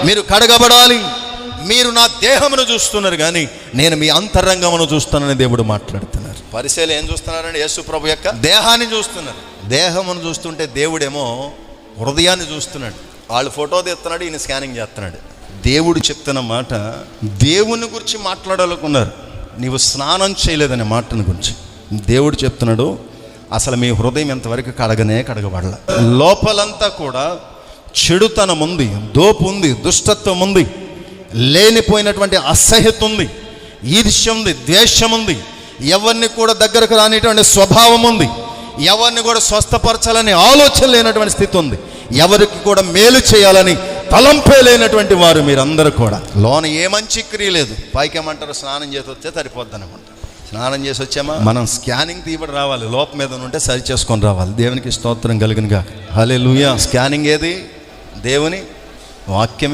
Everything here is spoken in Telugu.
మీరు కడగబడాలి. మీరు నా దేహమును చూస్తున్నారు కానీ నేను మీ అంతరంగమును చూస్తానని దేవుడు మాట్లాడుతున్నారు. పరిశీలి ఏం చూస్తున్నారండి? యేసు ప్రభు యొక్క దేహాన్ని చూస్తున్నారు. దేహమును చూస్తుంటే దేవుడేమో హృదయాన్ని చూస్తున్నాడు. వాళ్ళు ఫోటో తీస్తున్నాడు, ఈయన స్కానింగ్ చేస్తున్నాడు. దేవుడు చెప్తున్న మాట, దేవుని గురించి మాట్లాడాలనుకున్నారు, నీవు స్నానం చేయలేదనే మాటను గురించి దేవుడు చెప్తున్నాడు. అసలు మీ హృదయం ఎంతవరకు కడగబడాల. లోపలంతా కూడా చెడుతనం ఉంది, దోపు ఉంది, దుష్టత్వం ఉంది, లేనిపోయినటువంటి అసహ్యత ఉంది, ఈర్ష్య ఉంది, ద్వేషం ఉంది, ఎవరిని కూడా దగ్గరకు రానిటువంటి స్వభావం ఉంది, ఎవరిని కూడా స్వస్థపరచాలని ఆలోచన లేనటువంటి స్థితి ఉంది, ఎవరికి కూడా మేలు చేయాలని తలంపే లేనటువంటి వారు మీరందరూ కూడా. లోన ఏ మంచి క్రియ లేదు, పైకేమంటారు స్నానం చేసి వచ్చే సరిపోద్ది అనమాట. స్నానం చేసి వచ్చామా, మనం స్కానింగ్ తీయబడి రావాలి, లోపం మీద ఉంటే సరి చేసుకొని రావాలి. దేవునికి స్తోత్రం కలుగునుగాక. హల్లెలూయా. స్కానింగ్ ఏది? దేవుని వాక్యమే.